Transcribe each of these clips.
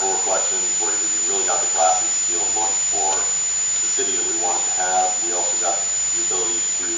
critical reflections where we really got the glasses feel and look for the city that we wanted to have. We also got the ability to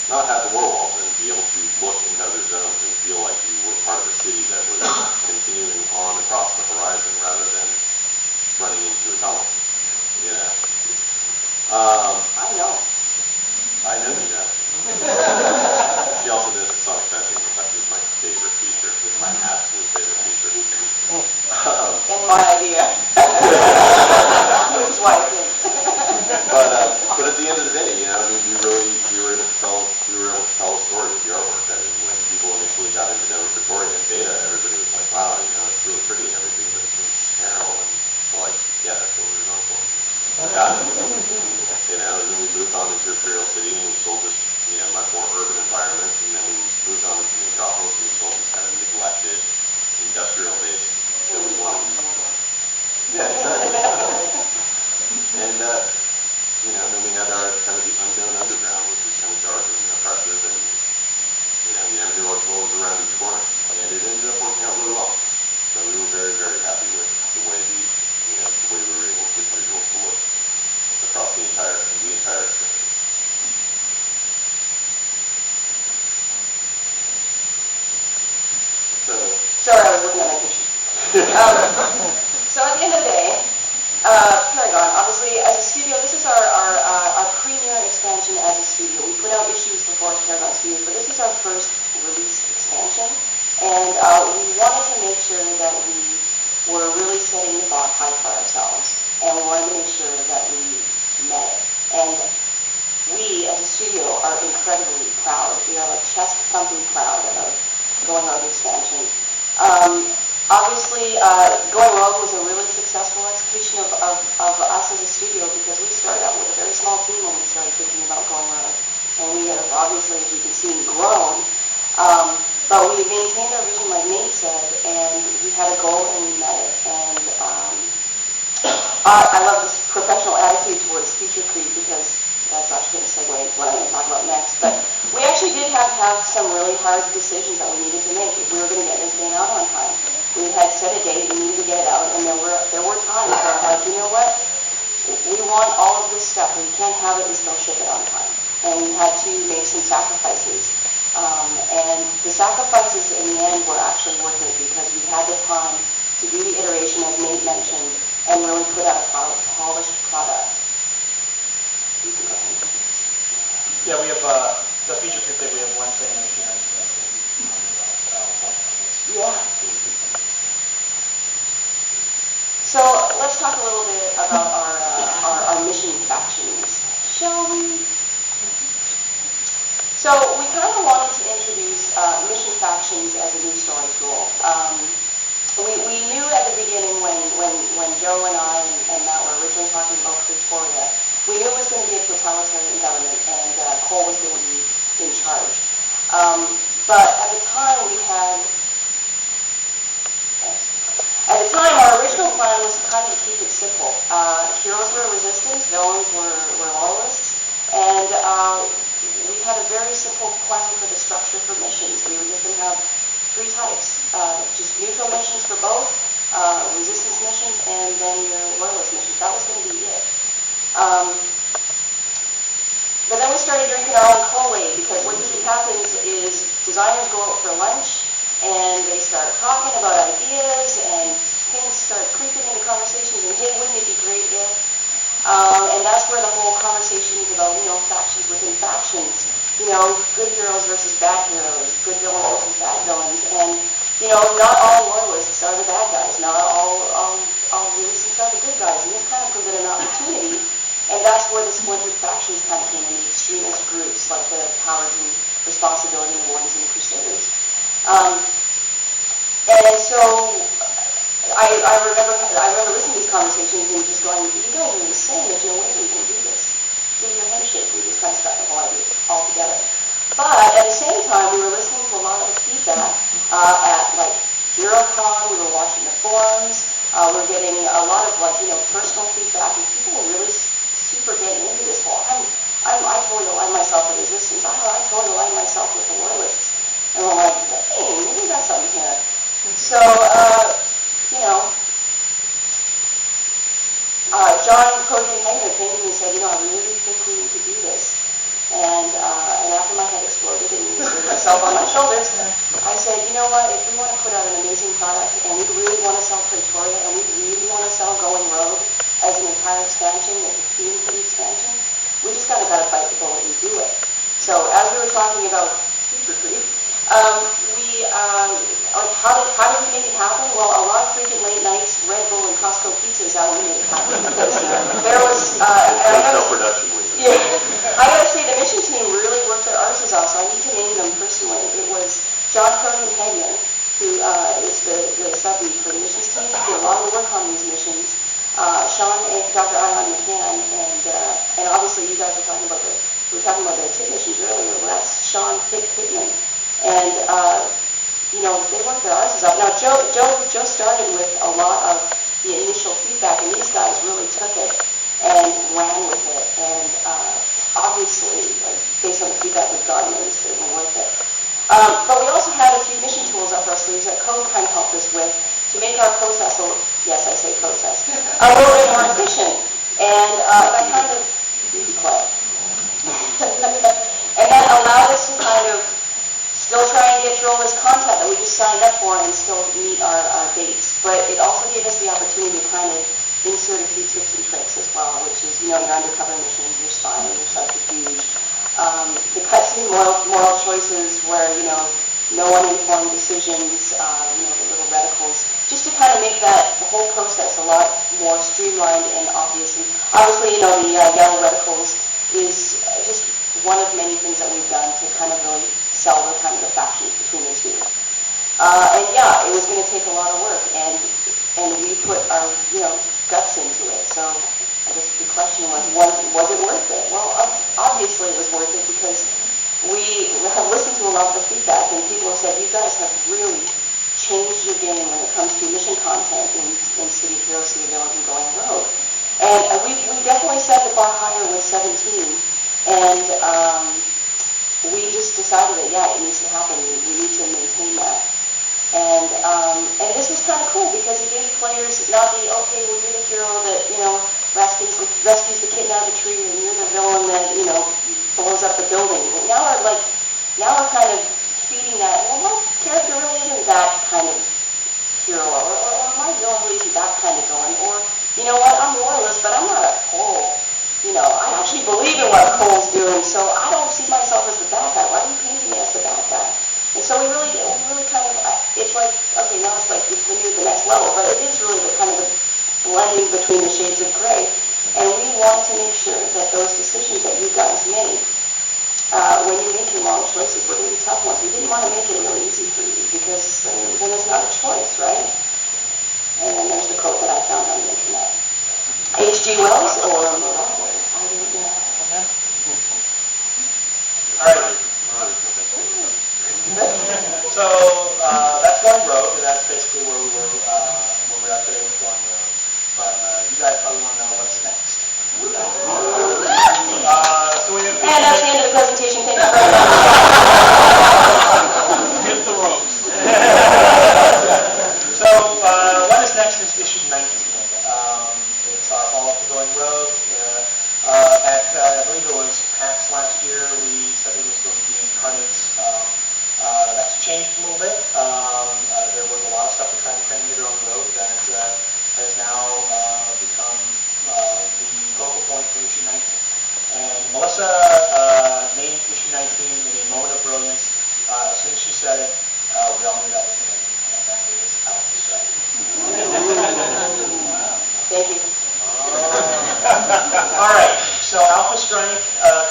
not have the walls and be able to look into other zones and feel like you were part of a city that was continuing on across the horizon rather than running into a tunnel. You know. I know. I know you know. She also does sonic fencing, which is my favorite feature. It's my absolute favorite feature. And my idea. Which is why I did. But at the end of the day, you know, I mean, we were able to tell a story with the artwork. I mean, when people initially got into know Pretoria and beta, everybody was like, wow, you know, it's really pretty and everything, but it's really sterile. And we're like, yeah, that's what we were going for. You know, and then we moved on into Imperial City and we sold this, you know, much more urban environment, and then we moved on into Metropolis and we sold this kind of neglected industrial base that we wanted. Yeah, exactly. And you know, then we had our kind of the unknown underground, which was kind of dark and oppressive, and you know, you never knew what was around each corner. And it ended up working out really well. So we were very, very happy with the way we were able to get visuals to look across the entire experience. So sorry, I was looking at my picture. So at the end of the day, Paragon, obviously, as a studio, this is our premier expansion as a studio. We put out issues before Paragon Studios, but this is our first released expansion. And we wanted to make sure that we were really setting the bar high for ourselves. And we wanted to make sure that we met it. And we, as a studio, are incredibly proud. We are like chest-thumping proud of going rogue expansion. Obviously, Going Rogue was a really successful execution of us as a studio because we started out with a very small team when we started thinking about Going Rogue. And we have obviously, as you can see, grown. But we maintained our vision, like Nate said, and we had a goal and we met it. And I love this professional attitude towards future creep because that's actually going to segue what I'm going to talk about next. But we actually did have some really hard decisions that we needed to make if we were going to get this game out on time. We had set a date, we needed to get it out, and there were times where I'm like, you know what? We want all of this stuff. We can't have it and still ship it on time. And we had to make some sacrifices. And the sacrifices in the end were actually worth it because we had the time to do the iteration, as Nate mentioned, and really put out a polished product. You can go ahead. Yeah, we have the feature creep that we have one thing, you know. Yeah. So let's talk a little bit about our mission factions, shall we? So we kind of wanted to introduce mission factions as a new story tool. We knew at the beginning when Joe and I and Matt were originally talking about Pretoria, we knew it was going to be a totalitarian government and Cole was going to be in charge. But at the time our original plan was kind of to keep it simple. Heroes were resistance, villains were loyalists, and we had a very simple plan for the structure for missions. We were just going to have 3 types, just neutral missions for both, resistance missions, and then your loyalist missions. That was going to be it. But then we started drinking our own Kool-Aid because what usually happens is designers go out for lunch and they start talking about ideas and things start creeping into conversations and hey, wouldn't it be great if? And that's where the whole conversation is about, you know, factions within factions. You know, good heroes versus bad heroes, good villains versus bad villains. And, you know, not all loyalists are the bad guys. Not all resistance are the good guys. And this kind of presented an opportunity. And that's where the splintered factions kind of came in, the extremist groups like the Powers and Responsibility and the Wardens and the Crusaders. And so I remember listening to these conversations and just going, you guys are insane. There's no way we can do this. Give you a handshake. We just kind of scrap the whole idea all together. But at the same time, we were listening to a lot of the feedback at like HeroCon. We were watching the forums. We're getting a lot of like, you know, personal feedback, and people were really super getting into this whole. I totally align myself with resistance. I totally align myself with the loyalists. And we're like, hey, maybe we got something here. So, you know, Sean Cogan-Hegner came to me and said, I really think we need to do this. And after my head exploded and with myself on my shoulders, I said, you know what, if we want to put out an amazing product and we really want to sell Pretoria and we really want to sell Going Rogue as an entire expansion, as a theme for the expansion, we just got to bite the bullet and do it. So as we were talking about future creep, how did we make it happen? Well, a lot of freaking late nights, Red Bull and Costco pizza is how we made it happen. Because there was... production week. Yeah, I gotta say the mission team really worked their arses off, so I need to name them personally. It was John Cogan-Hegner, who is the sub-lead for the missions team, did a lot of work on these missions. Sean and Dr. Ion McCann, and obviously you guys were talking about we were talking about the TIP missions earlier. Well, that's Sean Pittman, and they worked their arses off. Now Joe started with a lot of the initial feedback, and these guys really took it and ran with it, and obviously, based on the feedback we've gotten, it was certainly worth it. But we also had a few mission tools up our sleeves that Code kind of helped us with to make our process, yes, I say process, a little bit more efficient, and that kind of, you be quiet, and that allowed us to kind of still try and get through all this content that we just signed up for and still meet our dates, but it also gave us the opportunity to kind of insert a few tips and tricks as well, which is, your undercover missions, your spying, your subterfuge, the cutscene moral choices where, no uninformed decisions, the little reticles, just to kind of make the whole process a lot more streamlined and obvious. And obviously, the yellow reticles is just one of many things that we've done to kind of really sell the kind of the factions between the two. And yeah, it was going to take a lot of work, and we put our, guts into it. So I guess the question was it worth it? Well, obviously it was worth it because we have listened to a lot of the feedback, and people have said, you guys have really changed your game when it comes to mission content in City of Heroes, City of Villains, and Going Rogue. And we definitely set the bar higher with 17, and we just decided that, yeah, it needs to happen. We need to maintain that. And this was kind of cool because it gave players not the, okay, well, you're the hero that, rescues the kitten out of the tree, and you're the villain that, blows up the building. Now we're kind of feeding that, well, my character really isn't that kind of hero, or my villain really isn't that kind of villain, or, you know what, I'm loyalist, but I'm not a Cole. I actually believe in what Cole's doing, so I don't see myself as the bad guy. Why are you painting me as the bad guy? And so we really kind of, it's like, okay, now it's like we've been to the next level, but it is really the kind of a blending between the shades of gray. And we want to make sure that those decisions that you guys made, when you make your moral choices, were going to be tough ones. We didn't want to make it really easy for you because then it's not a choice, right? And then there's the quote that I found on the internet. H.G. Wells or Morocco, I don't know. All right. So that's Going Rogue, and that's basically where we were at today with Going Rogue. But you guys probably want to know what's next. So we have And that's the end of the presentation. Thank you very much. Hit the ropes. So what is next is issue 19. It's our follow-up to Going Rogue. I believe it was PAX last year, we said it was going to be Incarnate. That's changed a little bit. There was a lot of stuff we tried to cram into Going Rogue that has now become the focal point for issue 19. And Melissa named issue 19 in a moment of brilliance. As soon as she said it, we all knew that was the name. And that is Alpha Strike. Thank you. All right, so Alpha Strike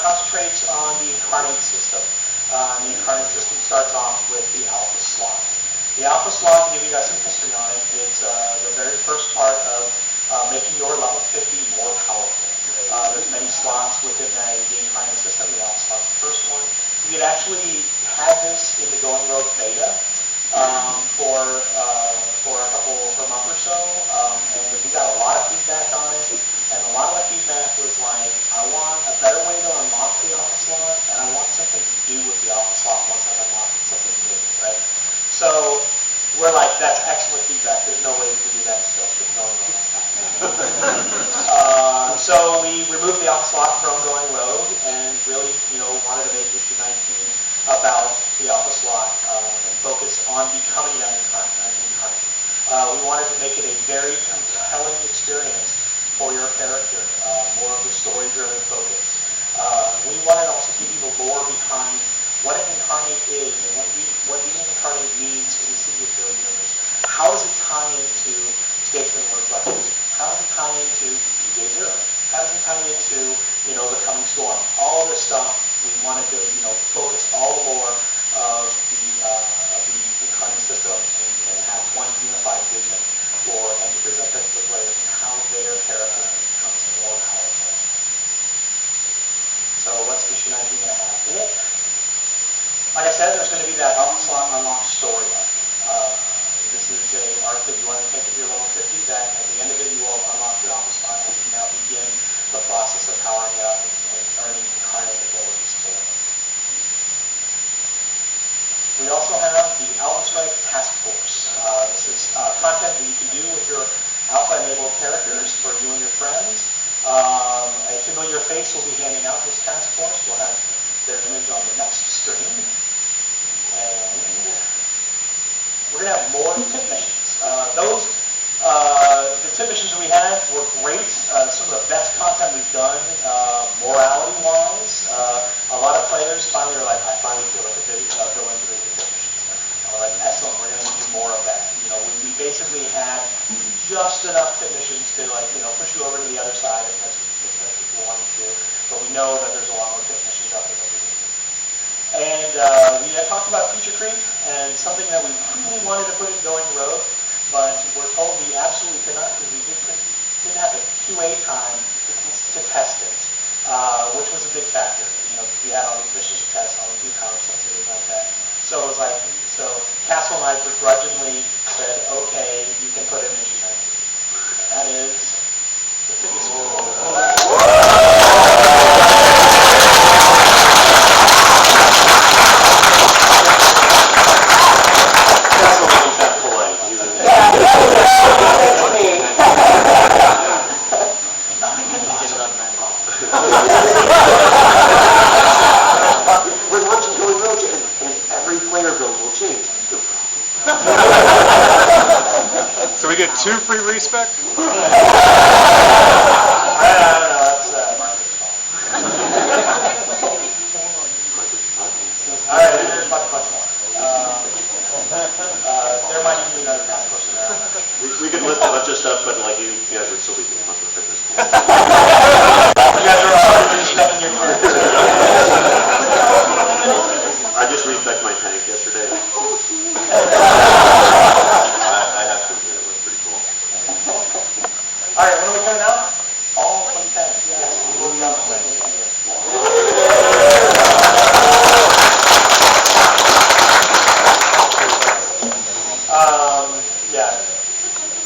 concentrates on the Incarnate system. The Incarnate system starts off with the Alpha Slot. The Alpha Slot, to give you guys some history on it, is the very first part of making your level 50 more powerful. There's many slots within the Incarnate system. The Alpha Slot's the first one. We had actually had this in the Going Rogue beta for a month or so, and we got a lot of feedback on it. And a lot of the feedback was like, I want a better way to unlock the Alpha Slot, and I want something to do with the Alpha Slot once I've unlocked something new, right? So we're like, that's excellent feedback. There's no way we can do that and still keep going on. So we removed the alpha slot from going rogue and really, wanted to make issue 19 about the alpha slot and focus on becoming that incarnate. We wanted to make it a very compelling experience for your character, more of the story-driven focus. We wanted to also give you the lore behind what an incarnate is and what being an incarnate means in the City of Hero universe. How does it tie into Statesman Reflections? How does it tie into DJ Zero? How does it tie into, the coming storm? All of this stuff, we wanted to, focus all the lore of the incarnate system and have one unified vision and to present that to the players and how their character becomes more powerful. So what's issue 19 going to have in it? Like I said, there's going to be that alpha slot unlock story arc. This is an arc that you want to take at your level 50, that at the end of it you will unlock your alpha slot and you can now begin the process of powering it up and earning incarnate abilities for it. We also have the Alpha Strike Taskforce. This is content that you can do with your alpha-enabled characters for you and your friends. A familiar face will be handing out this task force. We'll have their image on the next screen. And we're going to have more tip missions. The tip missions we had were great. Some of the best content we've done, morality-wise. A lot of players finally are like, I finally feel like a villain doing the tip missions. We're like, excellent, we're going to need more of that. We basically had just enough tip missions to push you over to the other side if that's what you want to do. But we know that there's a lot more tip missions out there that we can do. And we had talked about feature creep and something that we really wanted to put in going rogue, but we're told we absolutely could not because we didn't have the QA time to test it, which was a big factor. We had all these missions to test, all these new power sets, and things like that. So it was like, Castle and I begrudgingly said, okay, you can put in issue 19. That is the fitness school. We're watching Going Rogue and every player build will change. So we get 2 free respec? I don't know, that's Marcus' fault. All right, there's much more. There might even be another task force in there. We could list a bunch of stuff, but you guys would still be doing much of fitness. You guys are already stuffing your cards. I just respec my tank yesterday. I have to admit, it was pretty cool. All right, when are we coming out? All 2010. Yes, we will be on the way.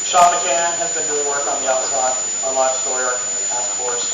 Sean McCann has been doing work on the outside unlock story arc in the task force.